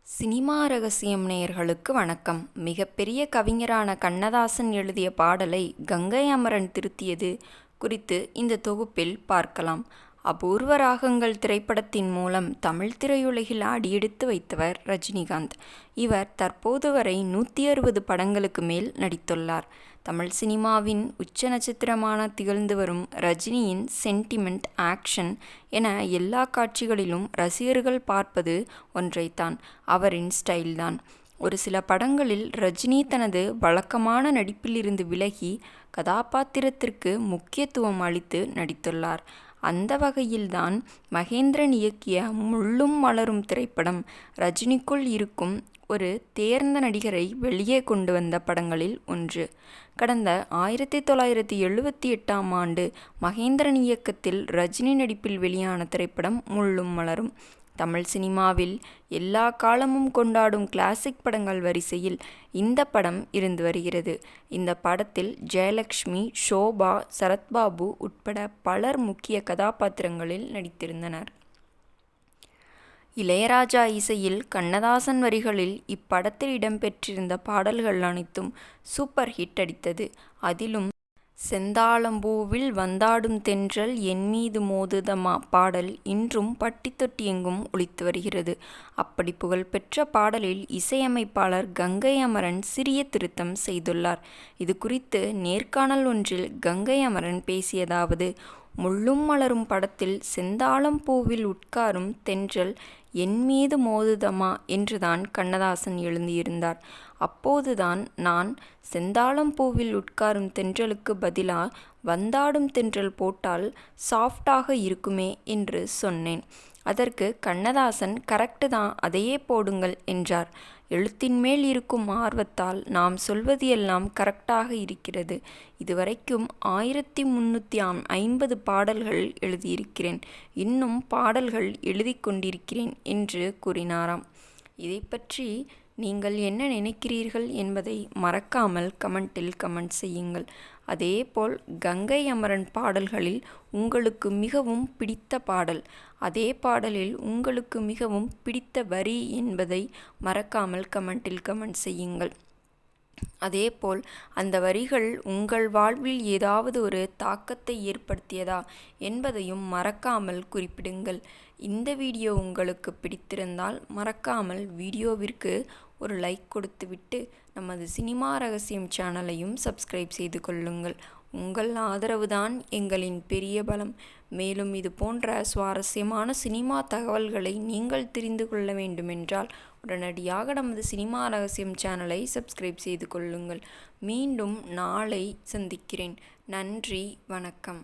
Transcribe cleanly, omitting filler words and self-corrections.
Cinema ரகசியம் நேயர்களுக்கு வணக்கம். மிகப்பெரிய கவிஞரான கண்ணதாசன் எழுதிய பாடலை கங்கை அமரன் திருத்தியது குறித்து இந்த தொகுப்பில் பார்க்கலாம். அபூர்வ ராகங்கள் திரைப்படத்தின் மூலம் தமிழ் திரையுலகில் அடியெடுத்து வைத்தவர் ரஜினிகாந்த். இவர் தற்போது வரை 160 படங்களுக்கு மேல் நடித்துள்ளார். தமிழ் சினிமாவின் உச்ச நட்சத்திரமான திகழ்ந்து வரும் ரஜினியின் சென்டிமெண்ட், ஆக்ஷன் என எல்லா காட்சிகளிலும் ரசிகர்கள் பார்ப்பது ஒன்றைத்தான், அவரின் ஸ்டைல்தான். ஒரு சில படங்களில் ரஜினி தனது வழக்கமான நடிப்பிலிருந்து விலகி கதாபாத்திரத்திற்கு முக்கியத்துவம் அளித்து நடித்துள்ளார். அந்த வகையில்தான் மகேந்திரன் இயக்கிய முள்ளும் மலரும் திரைப்படம் ரஜினிக்குள் இருக்கும் ஒரு தேர்ந்த நடிகரை வெளியே கொண்டு வந்த படங்களில் ஒன்று. கடந்த 1978ஆம் ஆண்டு மகேந்திரன் இயக்கத்தில் ரஜினி நடிப்பில் வெளியான திரைப்படம் முள்ளும் மலரும். தமிழ் சினிமாவில் எல்லா காலமும் கொண்டாடும் கிளாசிக் படங்கள் வரிசையில் இந்த படம் இருந்து வருகிறது. இந்த படத்தில் ஜெயலக்ஷ்மி, ஷோபா, சரத்பாபு உட்பட பலர் முக்கிய கதாபாத்திரங்களில் நடித்திருந்தனர். இளையராஜா இசையில் கண்ணதாசன் வரிகளில் இப்படத்தில் இடம்பெற்றிருந்த பாடல்கள் அனைத்தும் சூப்பர் ஹிட் அடித்தது. அதிலும் செந்தாழம்பூவில் வந்தாடும் தென்றல் என் மீது மோதுதமா பாடல் இன்றும் பட்டி தொட்டி எங்கும் ஒலித்து வருகிறது. அப்படி புகழ்பெற்ற பாடலில் இசையமைப்பாளர் கங்கை அமரன் சிறிய திருத்தம் செய்துள்ளார். இது குறித்து நேர்காணல் ஒன்றில் கங்கை அமரன் பேசியதாவது: முள்ளும் மலரும் படத்தில் செந்தாழம்பூவில் உட்காரும் தென்றல் என் மீது மோதுதமா என்றுதான் கண்ணதாசன் எழுதியிருந்தார். அப்போதுதான் நான் செந்தாழம்பூவில் உட்காரும் தென்றலுக்கு பதிலா வந்தாடும் தென்றல் போட்டால் சாஃப்டாக இருக்குமே என்று சொன்னேன். அதற்கு கண்ணதாசன் கரெக்டு தான், அதையே போடுங்கள் என்றார். எழுத்தின் மேல் இருக்கும் ஆர்வத்தால் நாம் சொல்வது எல்லாம் கரெக்டாக இருக்கிறது. இதுவரைக்கும் 1350 பாடல்கள் எழுதியிருக்கிறேன். இன்னும் பாடல்கள் எழுதி கொண்டிருக்கிறேன் என்று கூறினாராம். இதை பற்றி நீங்கள் என்ன நினைக்கிறீர்கள் என்பதை மறக்காமல் கமெண்டில் கமெண்ட் செய்யுங்கள். அதேபோல் கங்கை அமரன் பாடல்களில் உங்களுக்கு மிகவும் பிடித்த பாடல், அதே பாடலில் உங்களுக்கு மிகவும் பிடித்த வரி என்பதை மறக்காமல் கமெண்டில் கமெண்ட் செய்யுங்கள். அதேபோல் அந்த வரிகள் உங்கள் வாழ்வில் ஏதாவது ஒரு தாக்கத்தை ஏற்படுத்தியதா என்பதையும் மறக்காமல் குறிப்பிடுங்கள். இந்த வீடியோ உங்களுக்கு பிடித்திருந்தால் மறக்காமல் வீடியோவிற்கு ஒரு லைக் கொடுத்துவிட்டு நமது சினிமா ரகசியம் சேனலையும் சப்ஸ்கிரைப் செய்து கொள்ளுங்கள். உங்கள் ஆதரவுதான் எங்களின் பெரிய பலம். மேலும் இது போன்ற சுவாரஸ்யமான சினிமா தகவல்களை நீங்கள் தெரிந்து கொள்ள வேண்டுமென்றால் உடனடியாக நமது சினிமா ரகசியம் சேனலை சப்ஸ்கிரைப் செய்து கொள்ளுங்கள். மீண்டும் நாளை சந்திக்கிறேன். நன்றி, வணக்கம்.